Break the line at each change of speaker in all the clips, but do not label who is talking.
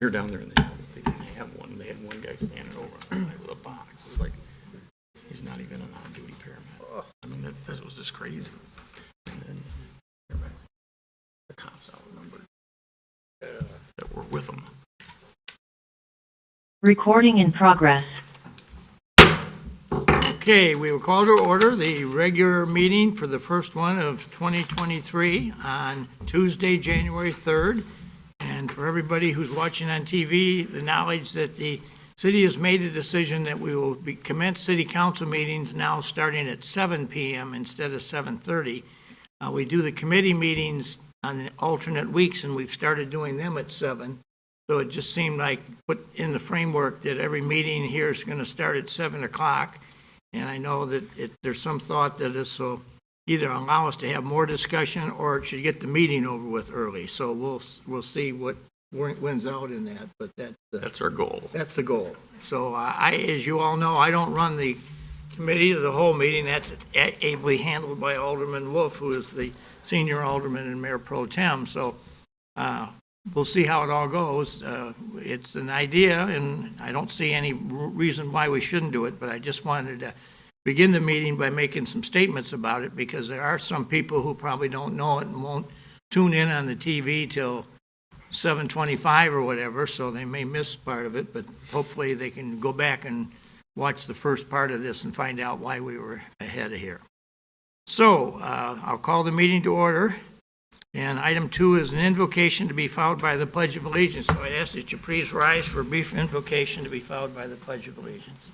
You're down there in the office, they didn't have one. They had one guy standing over on the side with a box. It was like, he's not even an on-duty paramedic. I mean, that was just crazy. And then the cops outnumbered that were with them.
Recording in progress.
Okay, we will call to order the regular meeting for the first one of 2023 on Tuesday, January 3rd. And for everybody who's watching on TV, the knowledge that the city has made a decision that we will commence city council meetings now starting at 7 p.m. instead of 7:30. We do the committee meetings on alternate weeks, and we've started doing them at 7. So it just seemed like put in the framework that every meeting here is going to start at 7 o'clock. And I know that there's some thought that this will either allow us to have more discussion or it should get the meeting over with early. So we'll see what wins out in that, but
That's our goal.
that's the goal. So as you all know, I don't run the committee of the whole meeting. That's ably handled by Alderman Wolf, who is the senior alderman and mayor pro tem. So we'll see how it all goes. It's an idea, and I don't see any reason why we shouldn't do it, but I just wanted to begin the meeting by making some statements about it, because there are some people who probably don't know it and won't tune in on the TV till 7:25 or whatever, so they may miss part of it, but hopefully they can go back and watch the first part of this and find out why we were ahead of here. So I'll call the meeting to order. And item 2 is an invocation to be followed by the Pledge of Allegiance. So I ask that you please rise for a brief invocation to be followed by the Pledge of Allegiance.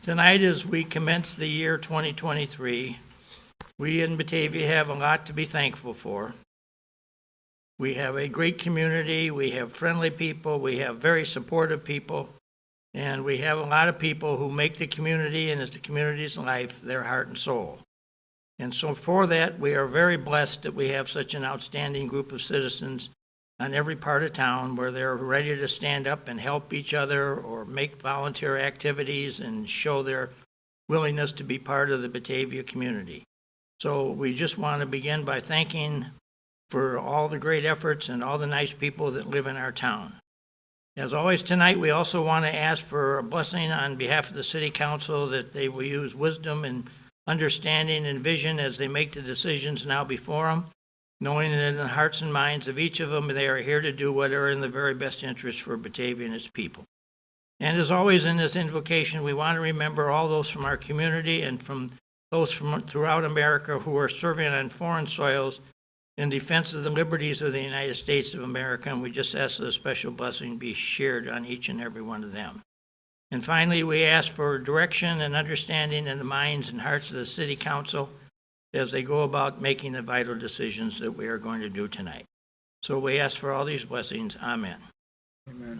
Tonight, as we commence the year 2023, we in Batavia have a lot to be thankful for. We have a great community, we have friendly people, we have very supportive people, and we have a lot of people who make the community and it's the community's life their heart and soul. And so for that, we are very blessed that we have such an outstanding group of citizens on every part of town where they're ready to stand up and help each other or make volunteer activities and show their willingness to be part of the Batavia community. So we just want to begin by thanking for all the great efforts and all the nice people that live in our town. As always tonight, we also want to ask for a blessing on behalf of the city council that they will use wisdom and understanding and vision as they make the decisions now before them, knowing that in the hearts and minds of each of them, they are here to do what are in the very best interest for Batavia and its people. And as always in this invocation, we want to remember all those from our community and from those from throughout America who are serving on foreign soils in defense of the liberties of the United States of America, and we just ask that a special blessing be shared on each and every one of them. And finally, we ask for direction and understanding in the minds and hearts of the city council as they go about making the vital decisions that we are going to do tonight. So we ask for all these blessings. Amen.
Amen.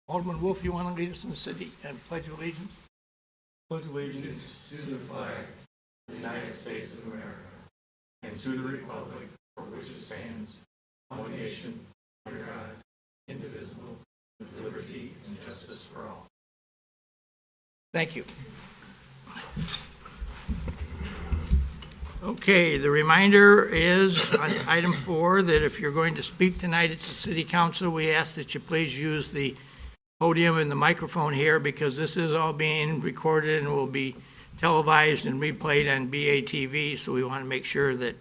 Alderman Wolf, you want to lead us in the city and Pledge of Allegiance?
Pledge allegiance to the flag of the United States of America and to the republic for which it stands, one nation, under God, indivisible, with liberty and justice for all.
Thank you. Okay, the reminder is on item 4 that if you're going to speak tonight at the city council, we ask that you please use the podium and the microphone here, because this is all being recorded and will be televised and replayed on BATV, so we want to make sure that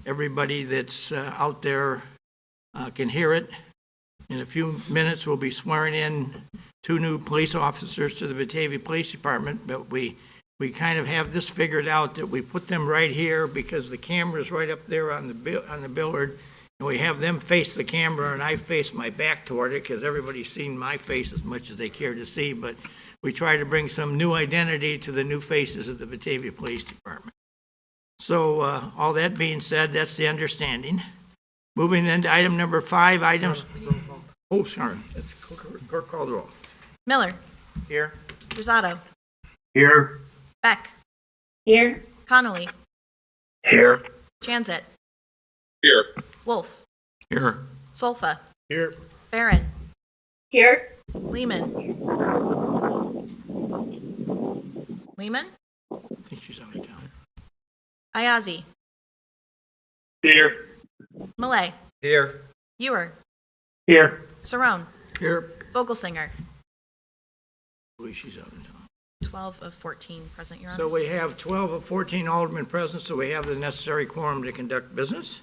everybody that's out there can hear it. In a few minutes, we'll be swearing in 2 new police officers to the Batavia Police Department, but we kind of have this figured out that we put them right here because the camera's right up there on the billboard, and we have them face the camera, and I face my back toward it because everybody's seen my face as much as they care to see, but we try to bring some new identity to the new faces of the Batavia Police Department. So all that being said, that's the understanding. Moving into item number 5, items. Oh, sorry. Clerk call the roll.
Miller.
Here.
Rosado.
Here.
Beck.
Here.
Connolly.
Here.
Janzet.
Here.
Wolf.
Here.
Solfa.
Here.
Barron.
Here.
Lehman. Lehman.
I think she's out of town.
Ayazi.
Here.
Malay.
Here.
Ewer.
Here.
Saron,
Here.
Vogelsinger.
Believe she's out of town.
12 of 14 present, Your Honor.
So we have 12 of 14 aldermen present, so we have the necessary quorum to conduct business.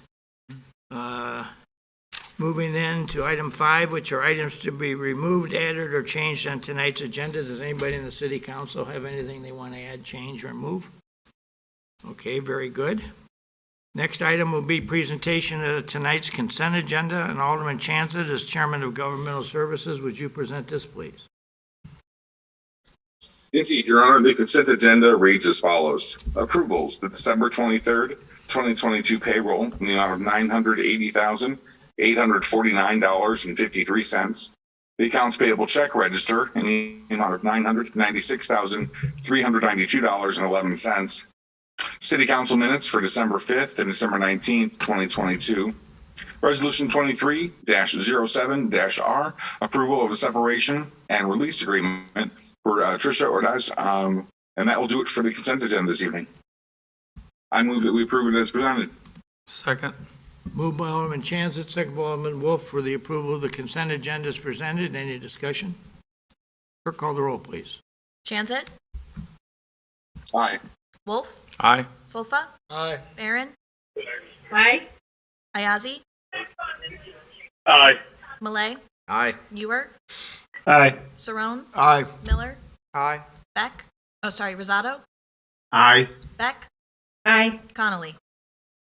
Moving then to item 5, which are items to be removed, added, or changed on tonight's agenda. Does anybody in the city council have anything they want to add, change, or move? Okay, very good. Next item will be presentation of tonight's consent agenda, and Alderman Chanzet, as Chairman of Governmental Services, would you present this, please?
Indeed, Your Honor, the consent agenda reads as follows. Approvals, the December 23rd, 2022 payroll in the amount of $980,849.53. The accounts payable check register in the amount of $996,392.11. City Council minutes for December 5th and December 19th, 2022. Resolution 23-07-R, approval of a separation and release agreement for Tricia Ordaz, and that will do it for the consent agenda this evening. I move that we approve it as presented.
Second.
Moved by Alderman Chanzet, second by Alderman Wolf for the approval of the consent agenda as presented. Any discussion? Clerk, call the roll, please.
Chanzet,
Aye.
Wolf,
Aye.
Solfa,
Aye.
Barron,
Aye.
Ayazi,
Aye.
Malay,
Aye.
Ewert,
Aye.
Saron,
Aye.
Miller,
Aye.
Beck, Rosado,
Aye.
Beck,
Aye.
Connolly.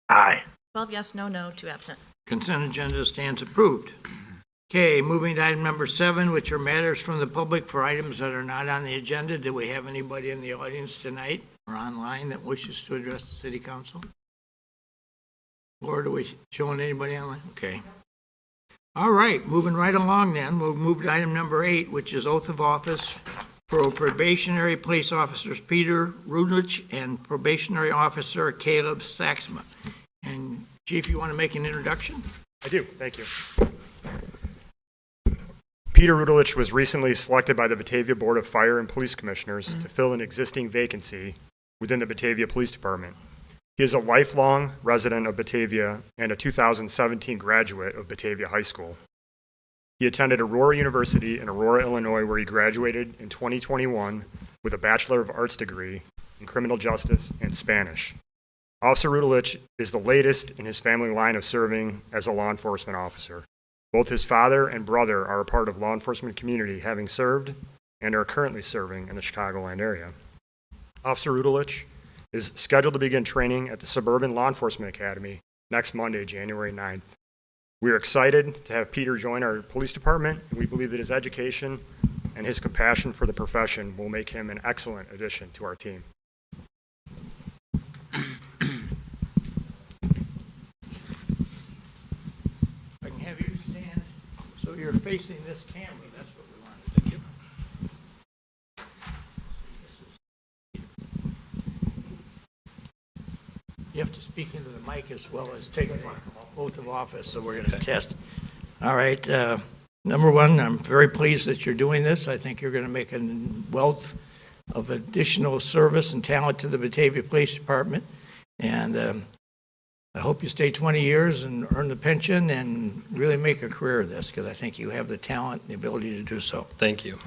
Aye.
12 yes, no, 2 absent.
Consent agenda stands approved. Okay, moving to item number 7, which are matters from the public for items that are not on the agenda. Do we have anybody in the audience tonight or online that wishes to address the city council? Or do we showing anybody online? Okay. All right, moving right along then, we'll move to item number 8, which is oath of office for probationary police officers Peter Rudlich and probationary officer Caleb Saxma. And Chief, you want to make an introduction?
I do, thank you. Peter Rudelich was recently selected by the Batavia Board of Fire and Police Commissioners to fill an existing vacancy within the Batavia Police Department. He is a lifelong resident of Batavia and a 2017 graduate of Batavia High School. He attended Aurora University in Aurora, Illinois, where he graduated in 2021 with a Bachelor of Arts degree in Criminal Justice and Spanish. Officer Rudelich is the latest in his family line of serving as a law enforcement officer. Both his father and brother are a part of law enforcement community, having served and are currently serving in the Chicagoland area. Officer Rudelich is scheduled to begin training at the Suburban Law Enforcement Academy next Monday, January 9th. We are excited to have Peter join our police department, and we believe that his education and his compassion for the profession will make him an excellent addition to our team.
I can have you stand so you're facing this camera. That's what we wanted to do. You have to speak into the mic as well as take the oath of office, so we're going to test. All right. Number one, I'm very pleased that you're doing this. I think you're going to make a wealth of additional service and talent to the Batavia Police Department. And I hope you stay 20 years and earn the pension and really make a career of this, because I think you have the talent and the ability to do so.
Thank you.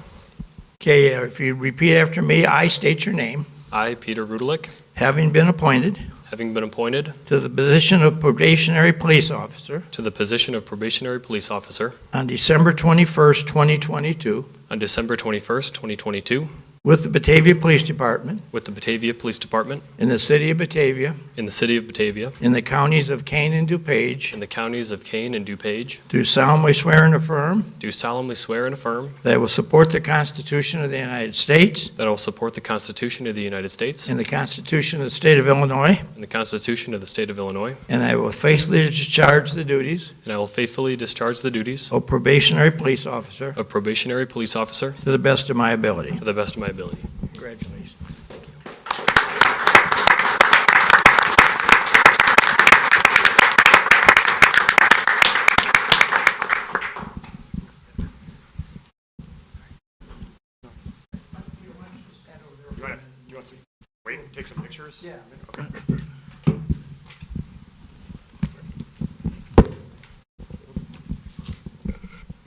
Okay, if you repeat after me, I state your name,
I, Peter Rudelich,
having been appointed
having been appointed
to the position of probationary police officer
to the position of probationary police officer
on December 21st, 2022,
on December 21st, 2022,
with the Batavia Police Department
with the Batavia Police Department
in the city of Batavia,
in the city of Batavia,
in the counties of Kane and DuPage,
in the counties of Kane and DuPage,
do solemnly swear and affirm
do solemnly swear and affirm
that I will support the Constitution of the United States
that I will support the Constitution of the United States
and the Constitution of the State of Illinois,
and the Constitution of the state of Illinois,
and I will faithfully discharge the duties
and I will faithfully discharge the duties
of probationary police officer
of probationary police officer
to the best of my ability.
to the best of my ability.
Congratulations.
You want to wait and take some pictures? Yeah.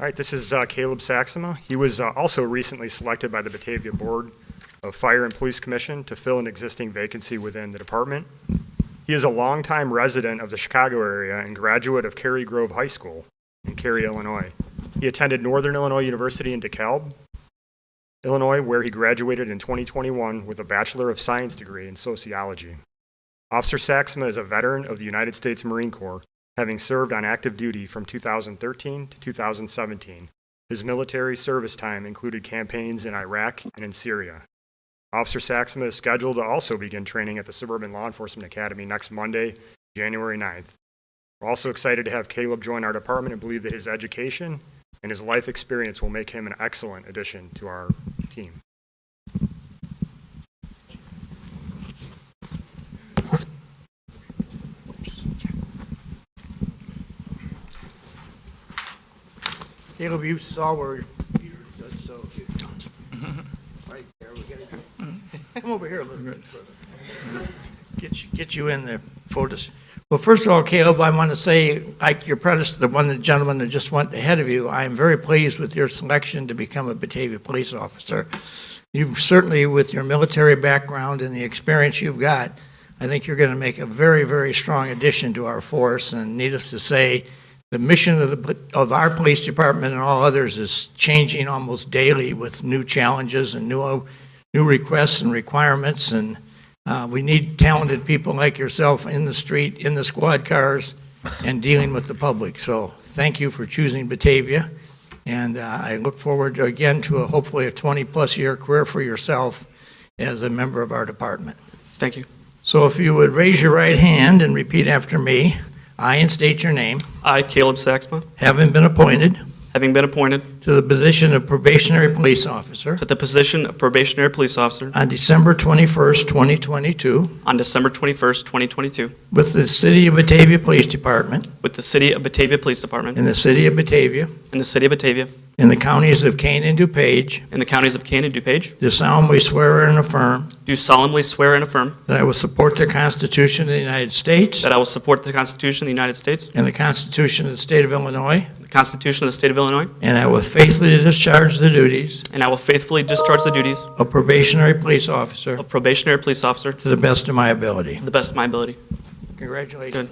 All All right, this is Caleb Saxema. He was also recently selected by the Batavia Board of Fire and Police Commission to fill an existing vacancy within the department. He is a longtime resident of the Chicago area and graduate of Cary Grove High School in Cary, Illinois. He attended Northern Illinois University in DeKalb, Illinois, where he graduated in 2021 with a Bachelor of Science degree in sociology. Officer Saxema is a veteran of the United States Marine Corps, having served on active duty from 2013 to 2017. His military service time included campaigns in Iraq and in Syria. Officer Saxema is scheduled to also begin training at the Suburban Law Enforcement Academy next Monday, January 9th. We're also excited to have Caleb join our department and believe that his education and his life experience will make him an excellent addition to our team.
Caleb, you saw where Peter stood, so right there, we gotta come over here a little bit further. Get you in the photos. Well, first of all, Caleb, I want to say, like your predecessor, the gentleman that just went ahead of you, I am very pleased with your selection to become a Batavia police officer. You've certainly, with your military background and the experience you've got, I think you're going to make a very, very strong addition to our force. And needless to say, the mission of our police department and all others is changing almost daily with new challenges and new requests and requirements. And we need talented people like yourself in the street, in the squad cars, and dealing with the public. So thank you for choosing Batavia. And I look forward to, again, to hopefully a 20-plus year career for yourself as a member of our department.
Thank you.
So if you would raise your right hand and repeat after me, I, and state your name,
I, Caleb Saxma,
having been appointed
having been appointed
to the position of probationary police officer
to the position of probationary police officer
on December 21st, 2022,
on December 21st, 2022,
with the City of Batavia Police Department
with the City of Batavia Police Department
in the City of Batavia,
in the City of Batavia,
in the counties of Kane and DuPage,
in the counties of Kane and DuPage,
do solemnly swear and affirm
do solemnly swear and affirm
that I will support the Constitution of the United States
that I will support the Constitution of the United States,
and the Constitution of the State of Illinois,
the Constitution of the State of Illinois,
and I will faithfully discharge the duties
and I will faithfully discharge the duties
of probationary police officer
of probationary police officer
to the best of my ability.
to the best of my ability.
Congratulations.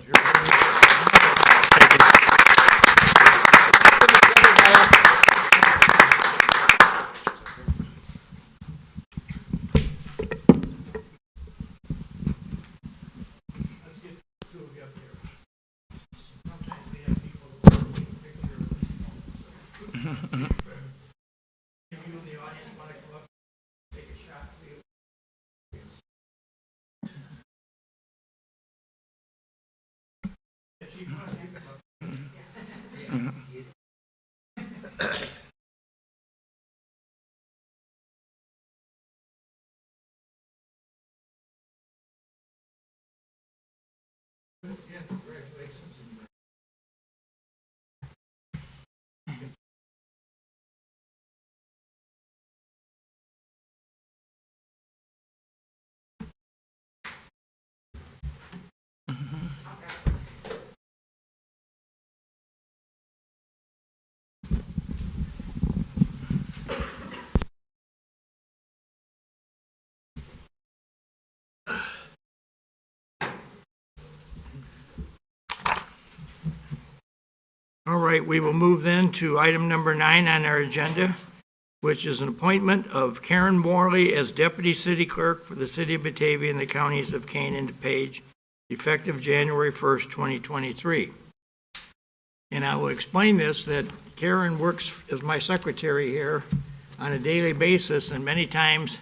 All right, we will move then to item number 9 on our agenda, which is an appointment of Karen Morley as Deputy City Clerk for the City of Batavia and the counties of Kane and DuPage, effective January 1st, 2023. And I will explain this, that Karen works as my secretary here on a daily basis, and many times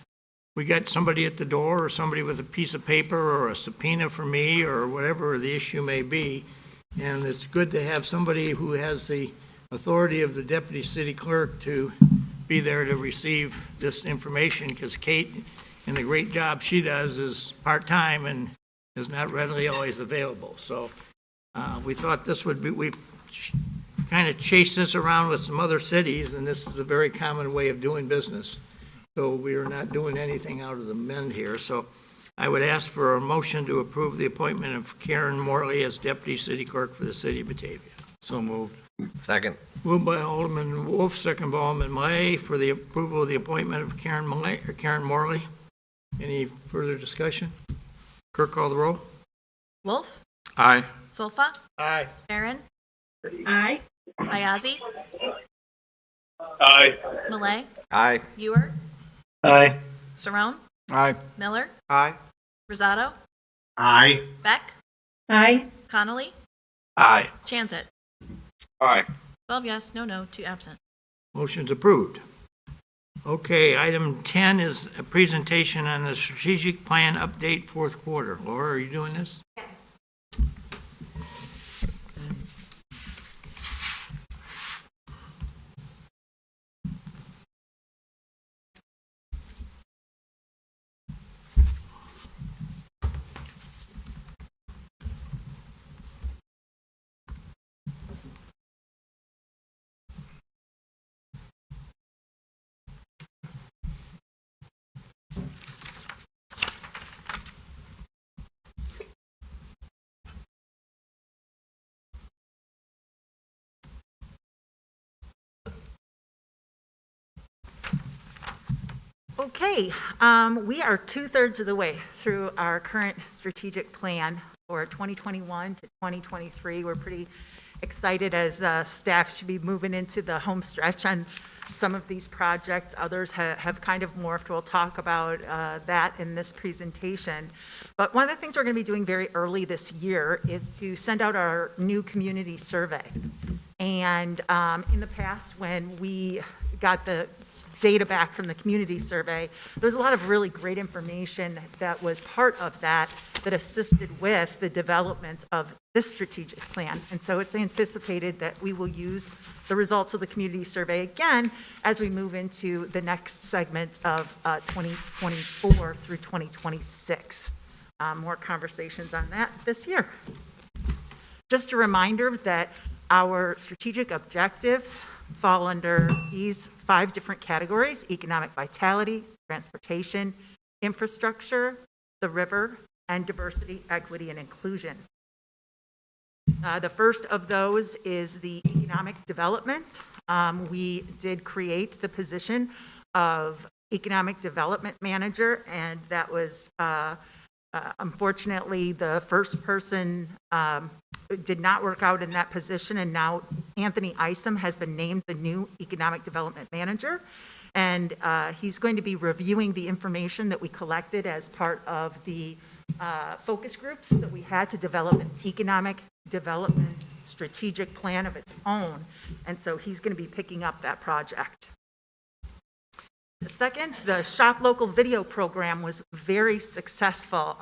we got somebody at the door or somebody with a piece of paper or a subpoena for me or whatever the issue may be. And it's good to have somebody who has the authority of the deputy city clerk to be there to receive this information, because Kate, and the great job she does, is part-time and is not readily always available. So we thought this would be, we've kind of chased this around with some other cities, and this is a very common way of doing business. So we are not doing anything out of the mend here. So I would ask for a motion to approve the appointment of Karen Morley as Deputy City Clerk for the City of Batavia.
So moved.
Second.
Moved by Alderman Wolf, second by Alderman Malay for the approval of the appointment of Karen Morley. Any further discussion? Clerk, call the roll.
Wolf,
Aye.
Solfa,
Aye.
Aaron,
Aye.
Ayazi,
Aye.
Malay,
Aye.
Ewer,
Aye.
Saron,
Aye.
Miller,
Aye.
Rosado,
Aye.
Beck,
Aye.
Connolly,
Aye.
Chanzit.
Aye.
12 yes, no, 2 absent.
Motion's approved. Okay, item 10 is a presentation on the strategic plan update fourth quarter. Laura, are you doing this?
Yes.
Okay, we are 2/3 of the way through our current strategic plan for 2021 to 2023. We're pretty excited as staff should be moving into the home stretch on some of these projects. Others have kind of morphed. We'll talk about that in this presentation. But one of the things we're going to be doing very early this year is to send out our new community survey. And in the past, when we got the data back from the community survey, there's a lot of really great information that was part of that assisted with the development of this strategic plan. And so it's anticipated that we will use the results of the community survey again as we move into the next segment of 2024 through 2026. More conversations on that this year. Just a reminder that our strategic objectives fall under these 5 different categories: economic vitality, transportation, infrastructure, the river, and diversity, equity, and inclusion. The first of those is the economic development. We did create the position of economic development manager, and that was unfortunately the first person did not work out in that position, and now Anthony Isom has been named the new Economic Development Manager, and he's going to be reviewing the information that we collected as part of the focus groups that we had to develop an economic development strategic plan of its own, and so he's going to be picking up that project. The second, the Shop Local video program was very successful.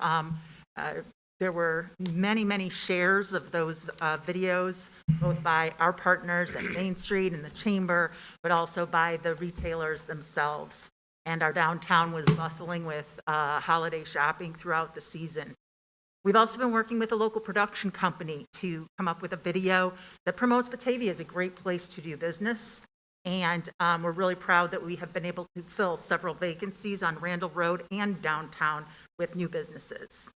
There were many shares of those videos, both by our partners at Main Street and the Chamber, but also by the retailers themselves. And our downtown was bustling with holiday shopping throughout the season. We've also been working with a local production company to come up with a video that promotes Batavia as a great place to do business. And we're really proud that we have been able to fill several vacancies on Randall Road and downtown with new businesses.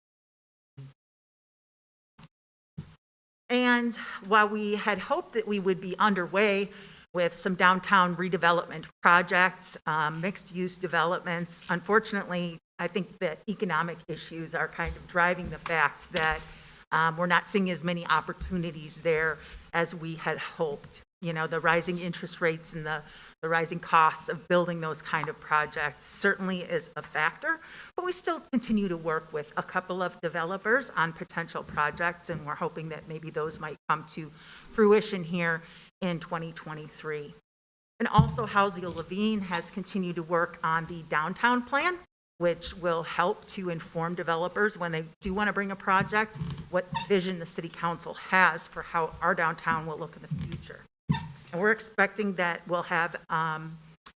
And while we had hoped that we would be underway with some downtown redevelopment projects, mixed-use developments, unfortunately, I think that economic issues are kind of driving the fact that we're not seeing as many opportunities there as we had hoped. You know, the rising interest rates and the rising costs of building those kind of projects certainly is a factor, but we still continue to work with a couple of developers on potential projects, and we're hoping that maybe those might come to fruition here in 2023. And also, Housing Levine has continued to work on the downtown plan, which will help to inform developers when they do want to bring a project, what vision the city council has for how our downtown will look in the future. And we're expecting that we'll have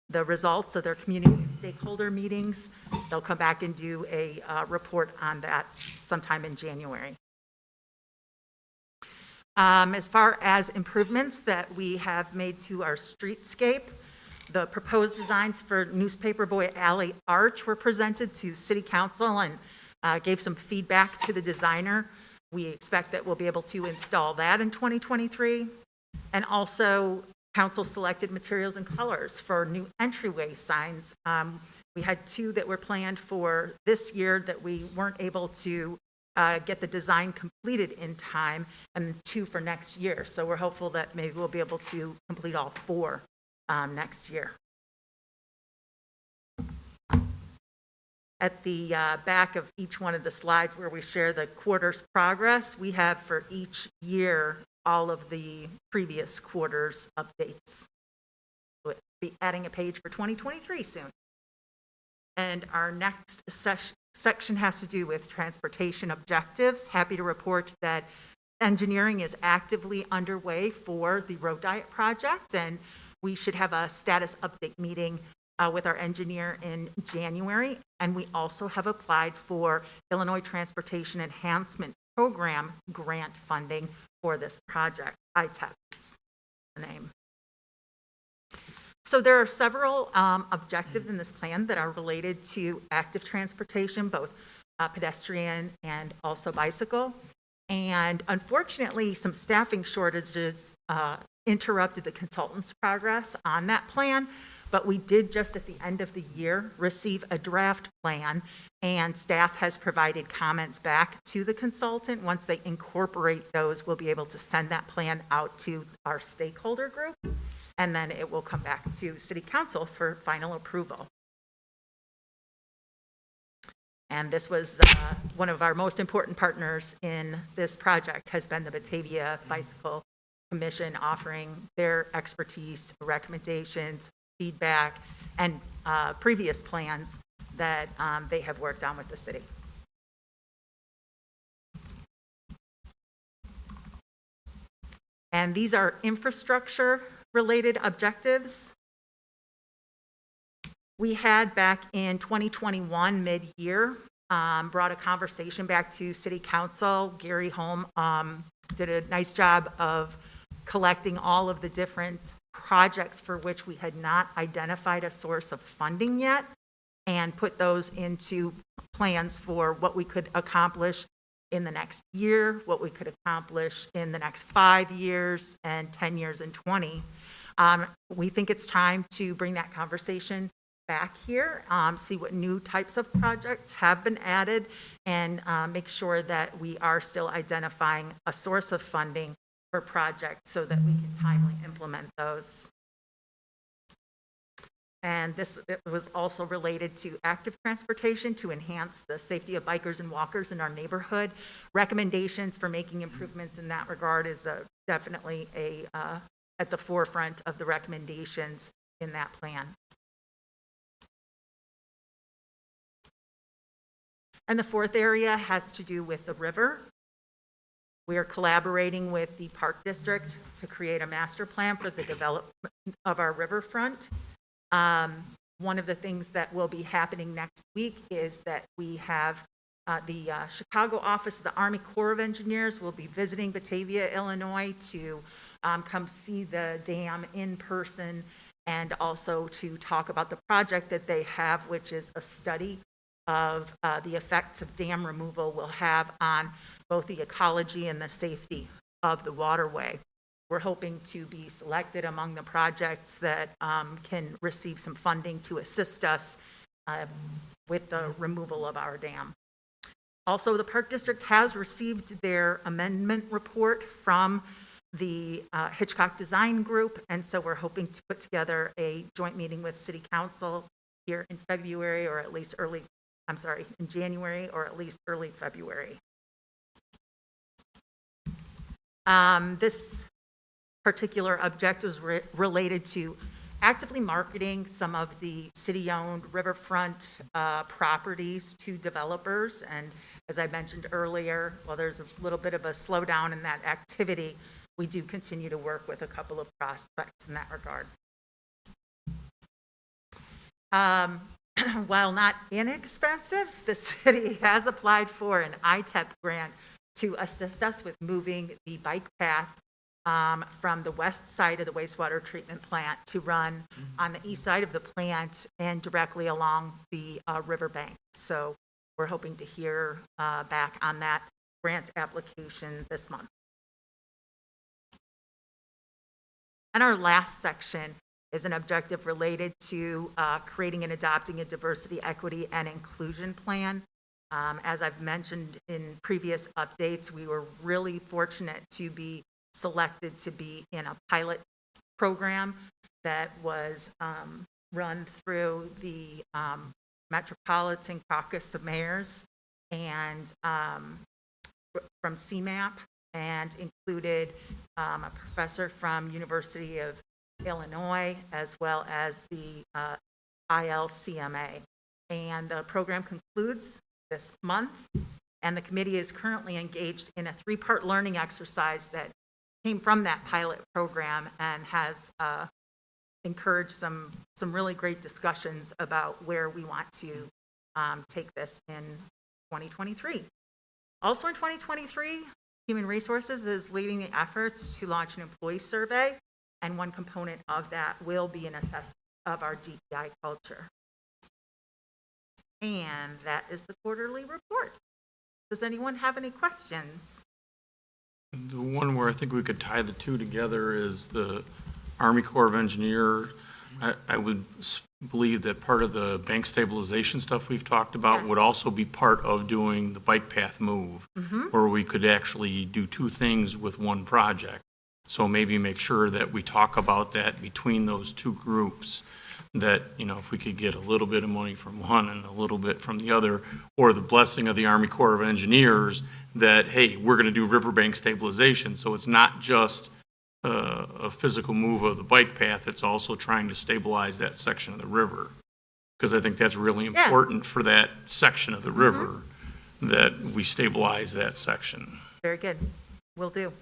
the results of their community and stakeholder meetings. They'll come back and do a report on that sometime in January. As far as improvements that we have made to our streetscape, the proposed designs for Newspaper Boy Alley Arch were presented to City Council and gave some feedback to the designer. We expect that we'll be able to install that in 2023. And also, council selected materials and colors for new entryway signs. We had 2 that were planned for this year that we weren't able to get the design completed in time, and 2 for next year. So we're hopeful that maybe we'll be able to complete all 4 next year. At the back of each one of the slides where we share the quarter's progress, we have for each year all of the previous quarter's updates. We'll be adding a page for 2023 soon. And our next section has to do with transportation objectives. Happy to report that engineering is actively underway for the road diet project, and we should have a status update meeting with our engineer in January. And we also have applied for Illinois Transportation Enhancement Program grant funding for this project, ITEP's the name. So there are several objectives in this plan that are related to active transportation, both pedestrian and also bicycle. And unfortunately, some staffing shortages interrupted the consultant's progress on that plan. But we did just at the end of the year receive a draft plan, and staff has provided comments back to the consultant. Once they incorporate those, we'll be able to send that plan out to our stakeholder group, and then it will come back to City Council for final approval. And this was one of our most important partners in this project has been the Batavia Bicycle Commission, offering their expertise, recommendations, feedback, and previous plans that they have worked on with the city. And these are infrastructure-related objectives. We had back in 2021, mid-year, brought a conversation back to City Council. Gary Holm did a nice job of collecting all of the different projects for which we had not identified a source of funding yet, and put those into plans for what we could accomplish in the next year, what we could accomplish in the next 5 years, and 10 years and 20. We think it's time to bring that conversation back here, see what new types of projects have been added, and make sure that we are still identifying a source of funding for projects so that we can timely implement those. And it was also related to active transportation to enhance the safety of bikers and walkers in our neighborhood. Recommendations for making improvements in that regard is definitely at the forefront of the recommendations in that plan. And the 4th area has to do with the river. We are collaborating with the Park District to create a master plan for the development of our riverfront. One of the things that will be happening next week is that we have the Chicago office of the Army Corps of Engineers will be visiting Batavia, Illinois to come see the dam in person, and also to talk about the project that they have, which is a study of the effects of dam removal will have on both the ecology and the safety of the waterway. We're hoping to be selected among the projects that can receive some funding to assist us with the removal of our dam. Also, the Park District has received their amendment report from the Hitchcock Design Group, and so we're hoping to put together a joint meeting with City Council here in February, or at least in January, or at least early February. This particular objective is related to actively marketing some of the city-owned riverfront properties to developers. And as I mentioned earlier, while there's a little bit of a slowdown in that activity, we do continue to work with a couple of prospects in that regard. While not inexpensive, the city has applied for an ITEP grant to assist us with moving the bike path from the west side of the wastewater treatment plant to run on the east side of the plant and directly along the riverbank. So we're hoping to hear back on that grant application this month. And our last section is an objective related to creating and adopting a diversity, equity, and inclusion plan. As I've mentioned in previous updates, we were really fortunate to be selected to be in a pilot program that was run through the Metropolitan Caucus of Mayors and from CMAP, and included a professor from University of Illinois, as well as the ILCMA. And the program concludes this month, and the committee is currently engaged in a 3-part learning exercise that came from that pilot program and has encouraged some really great discussions about where we want to take this in 2023. Also in 2023, Human Resources is leading the efforts to launch an employee survey, and one component of that will be an assessment of our DEI culture. And that is the quarterly report. Does anyone have any questions?
The one where I think we could tie the two together is the Army Corps of Engineers. I would believe that part of the bank stabilization stuff we've talked about
Yes.
would also be part of doing the bike path move, where we could actually do two things with one project. So maybe make sure that we talk about that between those two groups, that, you know, if we could get a little bit of money from one and a little bit from the other, or the blessing of the Army Corps of Engineers, that, hey, we're going to do riverbank stabilization. So it's not just a physical move of the bike path, it's also trying to stabilize that section of the river. Because I think that's really important for that section of the river, that we stabilize that section.
Very good. Will do.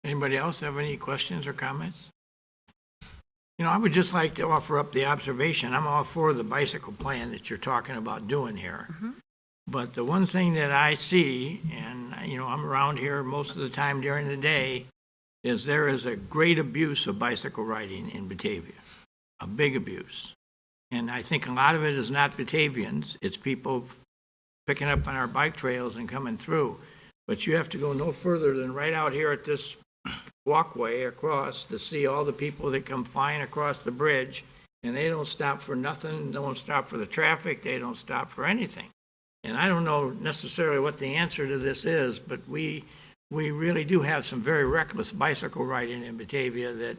Anybody else have any questions or comments? You know, I would just like to offer up the observation, I'm all for the bicycle plan that you're talking about doing here. But the one thing that I see, and, you know, I'm around here most of the time during the day, is there is a great abuse of bicycle riding in Batavia, a big abuse. And I think a lot of it is not Batavians, it's people picking up on our bike trails and coming through. But you have to go no further than right out here at this walkway across to see all the people that come flying across the bridge, and they don't stop for nothing, don't stop for the traffic, they don't stop for anything. And I don't know necessarily what the answer to this is, but we really do have some very reckless bicycle riding in Batavia that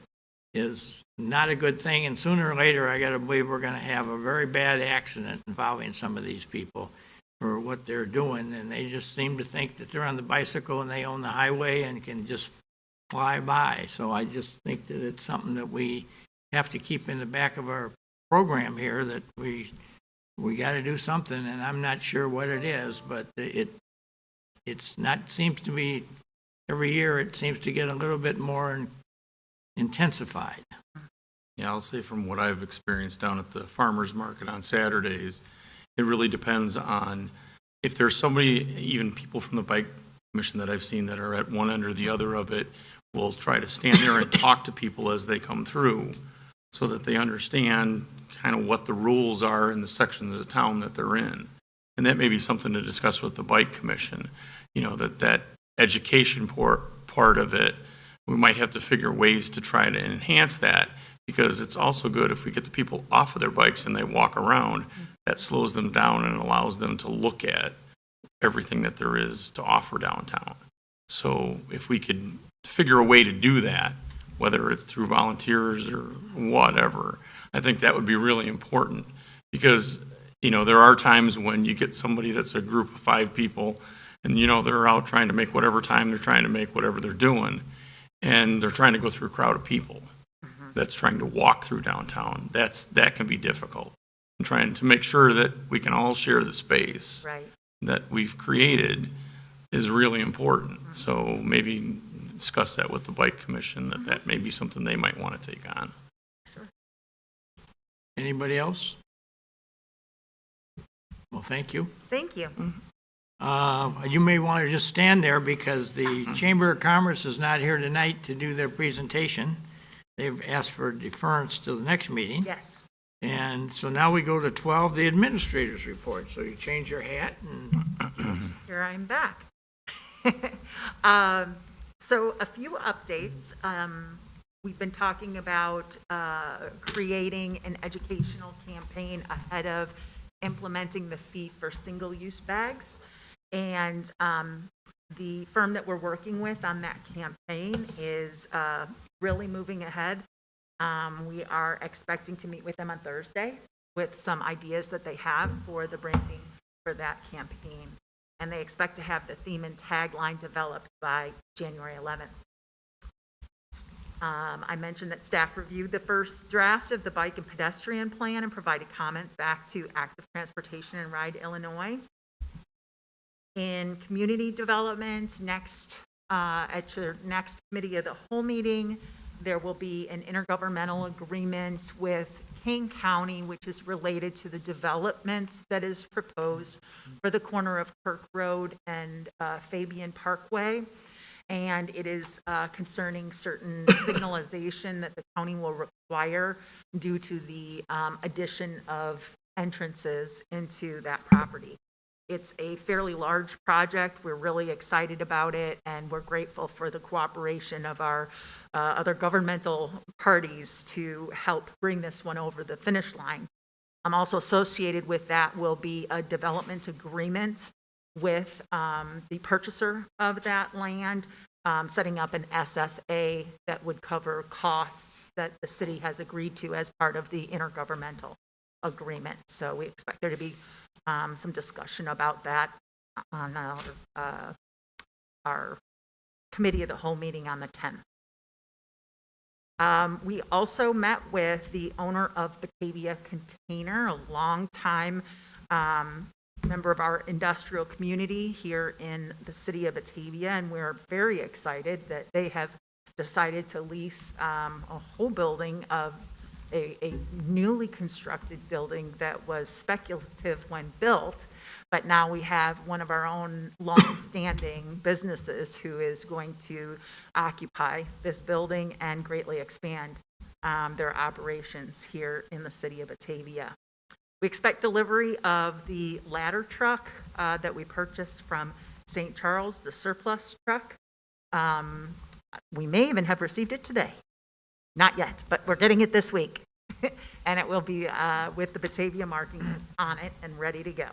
is not a good thing, and sooner or later, I gotta believe we're gonna have a very bad accident involving some of these people for what they're doing, and they just seem to think that they're on the bicycle and they own the highway and can just fly by. So I just think that it's something that we have to keep in the back of our program here, that we got to do something, and I'm not sure what it is, but it's not, seems to be, every year it seems to get a little bit more intensified.
Yeah, I'll say from what I've experienced down at the farmer's market on Saturdays, it really depends on if there's somebody, even people from the bike commission that I've seen that are at one end or the other of it, will try to stand there and talk to people as they come through so that they understand kind of what the rules are in the section of the town that they're in. And that may be something to discuss with the bike commission, you know, that education part of it, we might have to figure ways to try to enhance that, because it's also good if we get the people off of their bikes and they walk around, that slows them down and allows them to look at everything that there is to offer downtown. So if we could figure a way to do that, whether it's through volunteers or whatever, I think that would be really important, because, you know, there are times when you get somebody that's a group of 5 people and, you know, they're out trying to make whatever time they're trying to make, whatever they're doing, and they're trying to go through a crowd of people that's trying to walk through downtown. That can be difficult. And trying to make sure that we can all share the space that we've created is really important. So maybe discuss that with the bike commission, that may be something they might want to take on.
Anybody else? Well, thank you.
Thank you.
You may want to just stand there because the Chamber of Commerce is not here tonight to do their presentation. They've asked for deference to the next meeting.
Yes.
And so now we go to 12, the administrator's report. So you change your hat and
Here I'm back. So a few updates. We've been talking about creating an educational campaign ahead of implementing the fee for single-use bags. And the firm that we're working with on that campaign is really moving ahead. We are expecting to meet with them on Thursday with some ideas that they have for the branding for that campaign. And they expect to have the theme and tagline developed by January 11th. I mentioned that staff reviewed the first draft of the bike and pedestrian plan and provided comments back to Active Transportation and Ride Illinois. In community development, at your next committee of the whole meeting, there will be an intergovernmental agreement with Kane County, which is related to the development that is proposed for the corner of Kirk Road and Fabian Parkway. And it is concerning certain signalization that the county will require due to the addition of entrances into that property. It's a fairly large project. We're really excited about it, and we're grateful for the cooperation of our other governmental parties to help bring this one over the finish line. Also associated with that will be a development agreement with the purchaser of that land, setting up an SSA that would cover costs that the city has agreed to as part of the intergovernmental agreement. So we expect there to be some discussion about that on our committee of the whole meeting on the 10th. We also met with the owner of Batavia Container, a longtime member of our industrial community here in the city of Batavia, and we're very excited that they have decided to lease a whole building of a newly constructed building that was speculative when built, but now we have one of our own long-standing businesses who is going to occupy this building and greatly expand their operations here in the city of Batavia. We expect delivery of the ladder truck that we purchased from St. Charles, the surplus truck. We may even have received it today. Not yet, but we're getting it this week. And it will be with the Batavia markings on it and ready to go.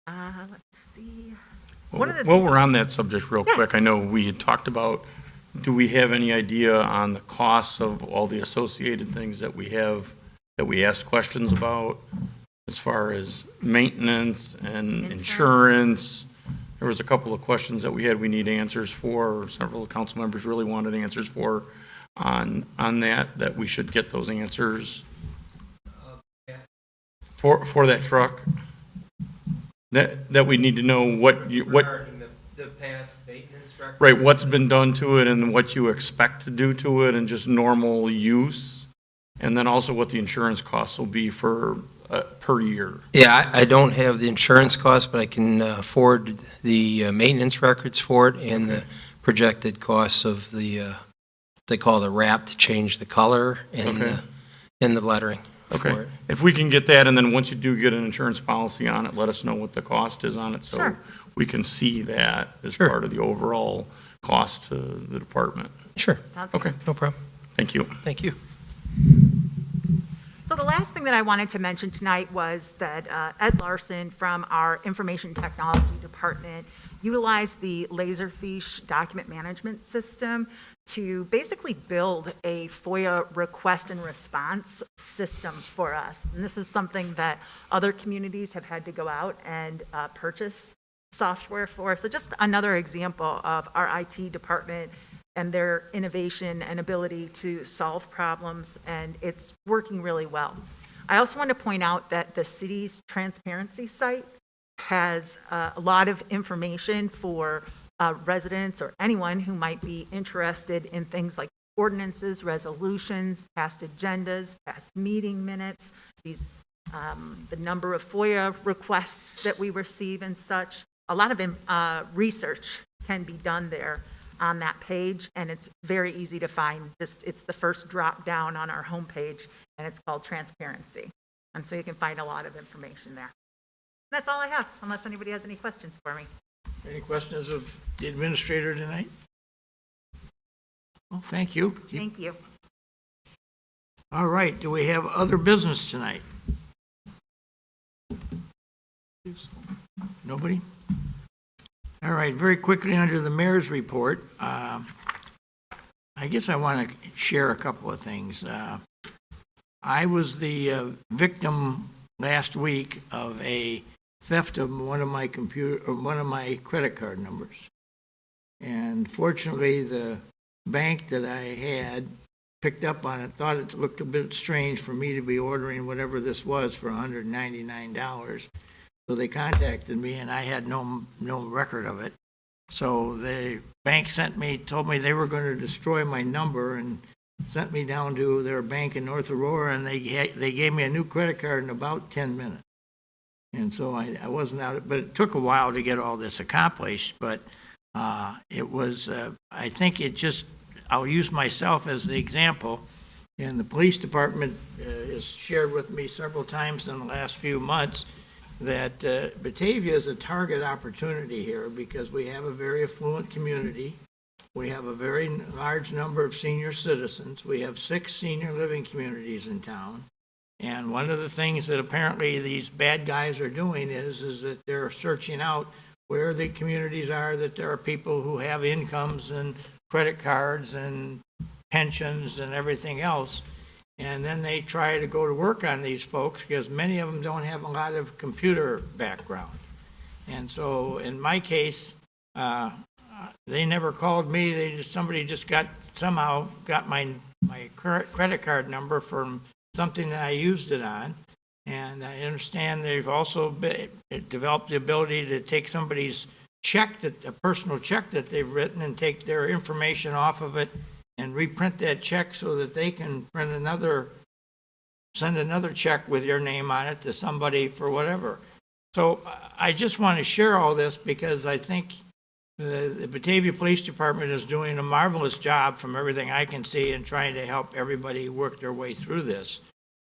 Let's see.
While we're on that subject real
Yes.
quick, I know we had talked about, do we have any idea on the costs of all the associated things that we have, that we ask questions about, as far as maintenance and insurance? There was a couple of questions that we had, we need answers for, several council members really wanted answers for on that we should get those answers for that truck. That we need to know what
The past maintenance record.
right, what's been done to it and what you expect to do to it and just normal use. And then also what the insurance costs will be for, per year.
Yeah, I don't have the insurance cost, but I can forward the maintenance records for it and the projected costs of the, they call the wrap to change the color and
Okay.
and the lettering for
Okay,
it.
if we can get that, and then once you do get an insurance policy on it, let us know what the cost is on it, so
Sure.
we can see that as
Sure.
part of the overall cost to the department.
Sure,
Sounds good.
Okay,
no problem.
thank you.
Thank you.
So the last thing that I wanted to mention tonight was that Ed Larson from our Information Technology Department utilized the Laserfiche document management system to basically build a FOIA request and response system for us. And this is something that other communities have had to go out and purchase software for. So just another example of our IT department and their innovation and ability to solve problems, and it's working really well. I also want to point out that the city's transparency site has a lot of information for residents or anyone who might be interested in things like ordinances, resolutions, past agendas, past meeting minutes, these, the number of FOIA requests that we receive and such. A lot of research can be done there on that page, and it's very easy to find. It's the first drop down on our homepage, and it's called Transparency. And so you can find a lot of information there. That's all I have, unless anybody has any questions for me.
Any questions of the administrator tonight? Well, thank you.
Thank you.
All right, do we have other business tonight? Nobody? All right, very quickly under the mayor's report, I guess I want to share a couple of things. I was the victim last week of a theft of one of my credit card numbers. And fortunately, the bank that I had picked up on it, thought it looked a bit strange for me to be ordering whatever this was for $199. So they contacted me, and I had no record of it. So the bank told me they were going to destroy my number, and sent me down to their bank in North Aurora, and they gave me a new credit card in about 10 minutes. And so I wasn't out, but it took a while to get all this accomplished. But it was, I think it just, I'll use myself as the example. And the police department has shared with me several times in the last few months that Batavia is a target opportunity here because we have a very affluent community. We have a very large number of senior citizens. We have 6 senior living communities in town. And one of the things that apparently these bad guys are doing is that they're searching out where the communities are, that there are people who have incomes and credit cards and pensions and everything else. And then they try to go to work on these folks because many of them don't have a lot of computer background. And so in my case, they never called me. Somebody just somehow got my credit card number from something that I used it on. And I understand they've also developed the ability to take somebody's check, a personal check that they've written, and take their information off of it and reprint that check so that they can send another check with your name on it to somebody for whatever. So I just want to share all this because I think the Batavia Police Department is doing a marvelous job from everything I can see in trying to help everybody work their way through this.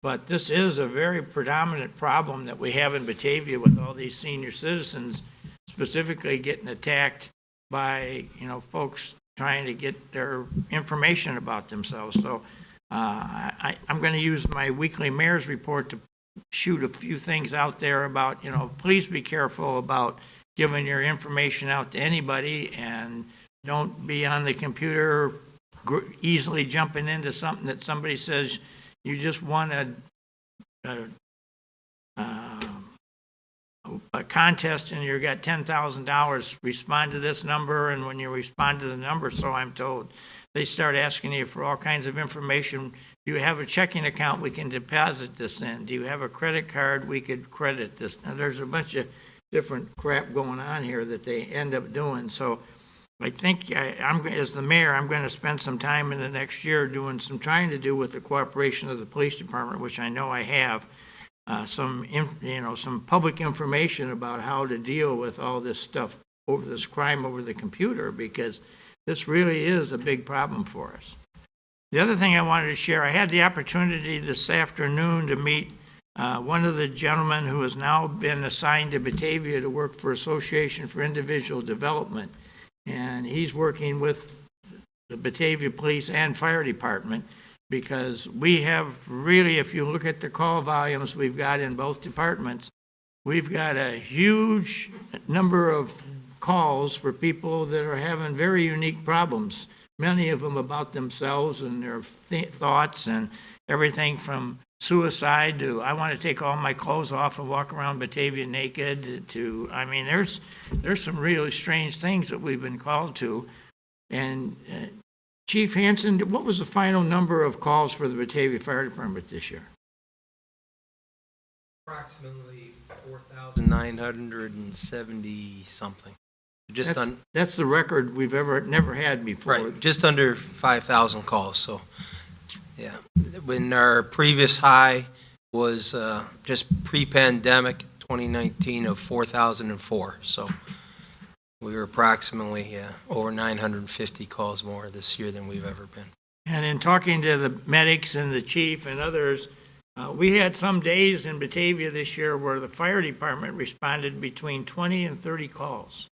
But this is a very predominant problem that we have in Batavia with all these senior citizens specifically getting attacked by, folks trying to get their information about themselves. So I'm going to use my weekly mayor's report to shoot a few things out there about, please be careful about giving your information out to anybody, and don't be on the computer easily jumping into something that somebody says you just won a contest and you got $10,000, respond to this number, and when you respond to the number, so I'm told, they start asking you for all kinds of information. Do you have a checking account? We can deposit this in. Do you have a credit card? We could credit this. Now, there's a bunch of different crap going on here that they end up doing. So I think as the mayor, I'm going to spend some time in the next year trying to do with the cooperation of the police department, which I know I have, some public information about how to deal with all this stuff this crime over the computer, because this really is a big problem for us. The other thing I wanted to share, I had the opportunity this afternoon to meet one of the gentlemen who has now been assigned to Batavia to work for Association for Individual Development. And he's working with the Batavia Police and Fire Department because we have really, if you look at the call volumes we've got in both departments, we've got a huge number of calls for people that are having very unique problems, many of them about themselves and their thoughts, and everything from suicide to I want to take all my clothes off and walk around Batavia naked to, there's some really strange things that we've been called to. And Chief Hanson, what was the final number of calls for the Batavia Fire Department this year?
Approximately
4,970 something.
That's the record we've never had before.
Right, just under 5,000 calls, so, yeah. When our previous high was just pre-pandemic, 2019, of 4,004, so we were approximately over 950 calls more this year than we've ever been.
And in talking to the medics and the chief and others, we had some days in Batavia this year where the fire department responded between 20 and 30 calls.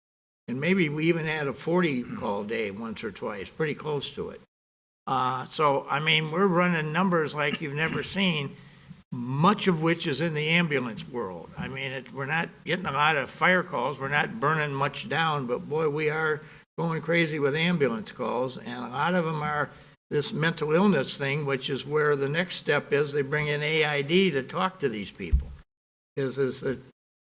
And maybe we even had a 40 call day once or twice, pretty close to it. So, I mean, we're running numbers like you've never seen, much of which is in the ambulance world. I mean, we're not getting a lot of fire calls, we're not burning much down, but boy, we are going crazy with ambulance calls, and a lot of them are this mental illness thing, which is where the next step is they bring in AID to talk to these people.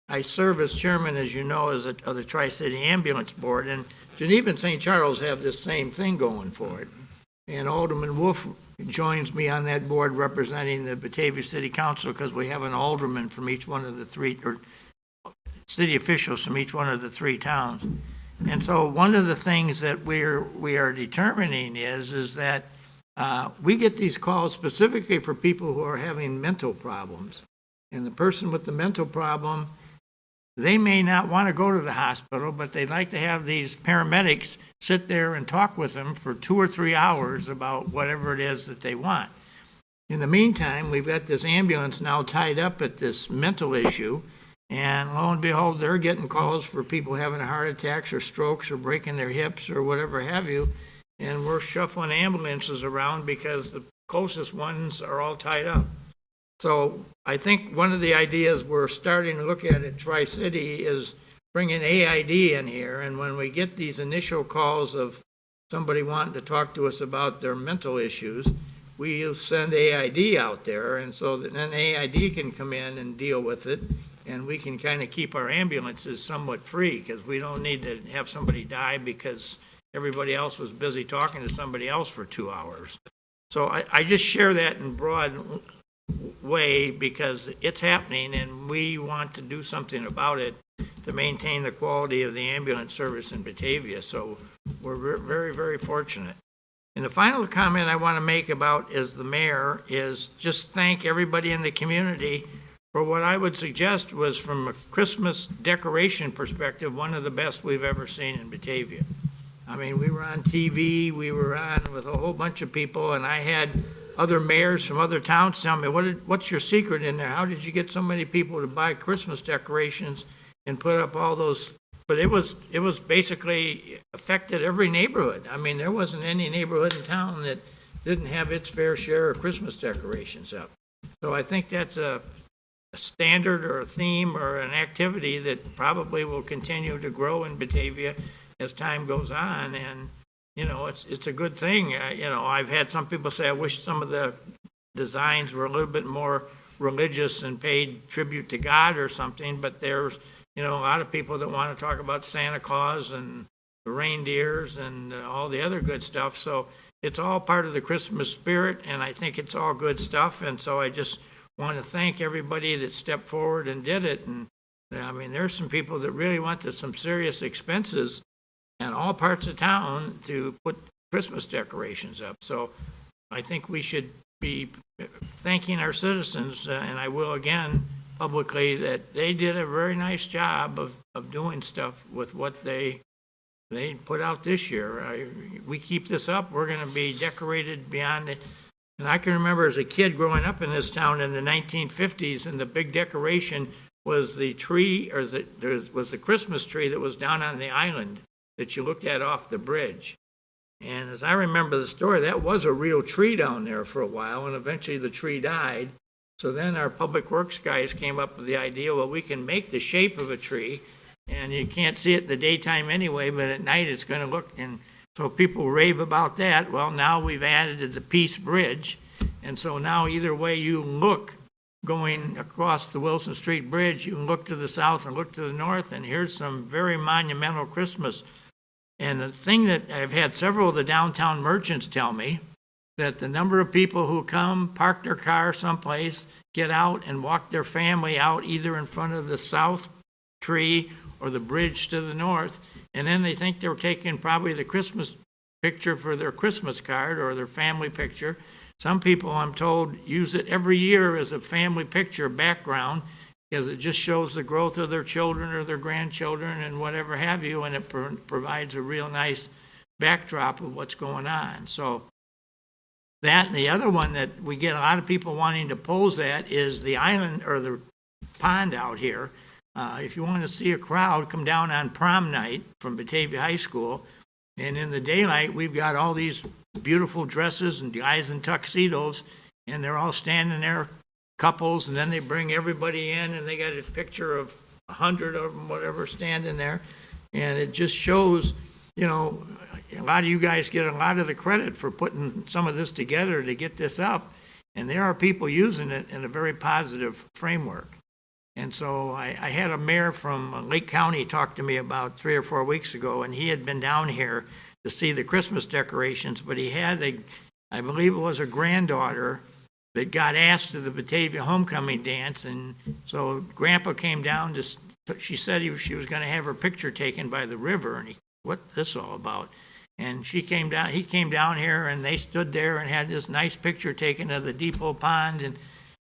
I serve as chairman, as you know, of the Tri-City Ambulance Board, and Geneva and St. Charles have this same thing going for it. And Alderman Wolf joins me on that board representing the Batavia City Council because we have an alderman from each one of the three, or city officials from each one of the three towns. And so one of the things that we are determining is that we get these calls specifically for people who are having mental problems. And the person with the mental problem, they may not want to go to the hospital, but they'd like to have these paramedics sit there and talk with them for 2 or 3 hours about whatever it is that they want. In the meantime, we've got this ambulance now tied up at this mental issue, and lo and behold, they're getting calls for people having heart attacks or strokes or breaking their hips or whatever have you, and we're shuffling ambulances around because the closest ones are all tied up. So I think one of the ideas we're starting to look at Tri-City is bringing AID in here, and when we get these initial calls of somebody wanting to talk to us about their mental issues, we send AID out there, and so that then AID can come in and deal with it, and we can kind of keep our ambulances somewhat free, because we don't need to have somebody die because everybody else was busy talking to somebody else for 2 hours. So I just share that in broad way because it's happening, and we want to do something about it to maintain the quality of the ambulance service in Batavia. So we're very, very fortunate. And the final comment I want to make about as the mayor is just thank everybody in the community for what I would suggest was, from a Christmas decoration perspective, one of the best we've ever seen in Batavia. I mean, we were on TV, we were on with a whole bunch of people, and I had other mayors from other towns tell me, what's your secret in there? How did you get so many people to buy Christmas decorations and put up all those? But it was basically affected every neighborhood. I mean, there wasn't any neighborhood in town that didn't have its fair share of Christmas decorations up. So I think that's a standard or a theme or an activity that probably will continue to grow in Batavia as time goes on. And you know, it's a good thing. You know, I've had some people say, I wish some of the designs were a little bit more religious and paid tribute to God or something, but there's, you know, a lot of people that want to talk about Santa Claus and the reindeers and all the other good stuff. So it's all part of the Christmas spirit, and I think it's all good stuff. And so I just want to thank everybody that stepped forward and did it. And I mean, there's some people that really went to some serious expenses in all parts of town to put Christmas decorations up. So I think we should be thanking our citizens, and I will again publicly, that they did a very nice job of doing stuff with what they put out this year. We keep this up, we're going to be decorated beyond it. And I can remember as a kid growing up in this town in the 1950s, and the big decoration was the tree, or there was the Christmas tree that was down on the island that you looked at off the bridge. And as I remember the story, that was a real tree down there for a while, and eventually the tree died. So then our public works guys came up with the idea, well, we can make the shape of a tree, and you can't see it in the daytime anyway, but at night it's going to look, and so people rave about that. Well, now we've added the Peace Bridge, and so now either way you look going across the Wilson Street Bridge, you can look to the south and look to the north, and here's some very monumental Christmas. And the thing that I've had several of the downtown merchants tell me, that the number of people who come, park their car someplace, get out and walk their family out either in front of the south tree or the bridge to the north, and then they think they're taking probably the Christmas picture for their Christmas card or their family picture. Some people, I'm told, use it every year as a family picture background, because it just shows the growth of their children or their grandchildren and whatever have you, and it provides a real nice backdrop of what's going on. So that, and the other one that we get a lot of people wanting to pose at is the island or the pond out here. If you want to see a crowd, come down on prom night from Batavia High School. And in the daylight, we've got all these beautiful dresses and guys in tuxedos, and they're all standing there, couples, and then they bring everybody in, and they got a picture of 100 of them, whatever, standing there. And it just shows, you know, a lot of you guys get a lot of the credit for putting some of this together to get this up. And there are people using it in a very positive framework. And so I had a mayor from Lake County talk to me about 3 or 4 weeks ago, and he had been down here to see the Christmas decorations, but he had I believe it was a granddaughter that got asked to the Batavia homecoming dance, and so Grandpa came down she said she was going to have her picture taken by the river, and what's this all about? And he came down here, and they stood there and had this nice picture taken of the Depot Pond, and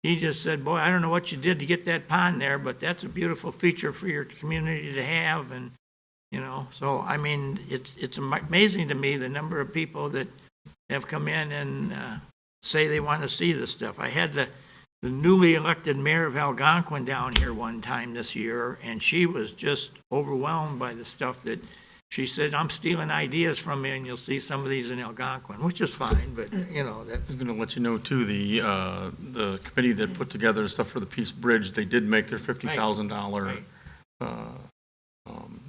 he just said, boy, I don't know what you did to get that pond there, but that's a beautiful feature for your community to have. And, you know, so, I mean, it's amazing to me the number of people that have come in and say they want to see this stuff. I had the newly elected mayor of Algonquin down here one time this year, and she was just overwhelmed by the stuff that she said, I'm stealing ideas from you, and you'll see some of these in Algonquin, which is fine, but, you know,
I was going to let you know, too, the committee that put together stuff for the Peace Bridge, they did make their $50,000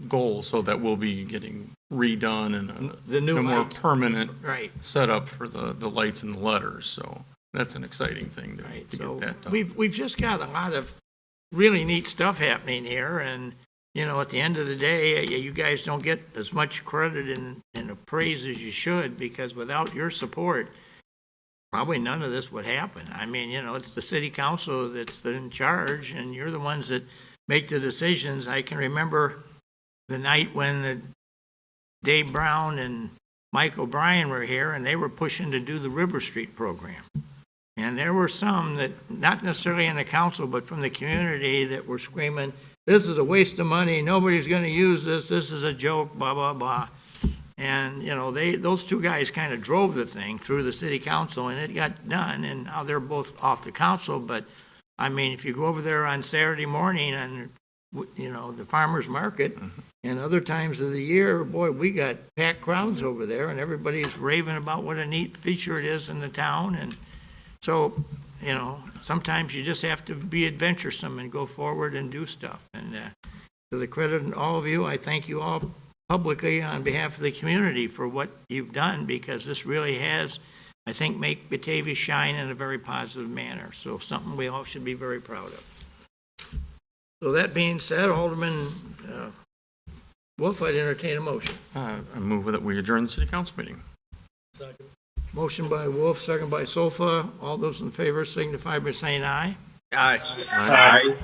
goal, so that will be getting redone and
the new
a more
lights.
permanent
Right.
setup for the lights and the letters, so that's an exciting thing to
So
get that done.
we've just got a lot of really neat stuff happening here, and, you know, at the end of the day, you guys don't get as much credit and praise as you should, because without your support, probably none of this would happen. I mean, you know, it's the city council that's in charge, and you're the ones that make the decisions. I can remember the night when Dave Brown and Mike O'Brien were here, and they were pushing to do the River Street program. And there were some that, not necessarily in the council, but from the community, that were screaming, this is a waste of money, nobody's going to use this is a joke, blah, blah, blah. And, you know, those two guys kind of drove the thing through the city council, and it got done, and now they're both off the council. But, I mean, if you go over there on Saturday morning and, you know, the farmer's market, and other times of the year, boy, we got packed crowds over there, and everybody's raving about what a neat feature it is in the town. And so, you know, sometimes you just have to be adventuresome and go forward and do stuff. And to the credit of all of you, I thank you all publicly on behalf of the community for what you've done, because this really has, I think, make Batavia shine in a very positive manner. So something we all should be very proud of. So that being said, Alderman Wolf, I'd entertain a motion.
I move that we adjourn the city council meeting.
Motion by Wolf, second by Sofa. All those in favor signify by saying aye.
Aye.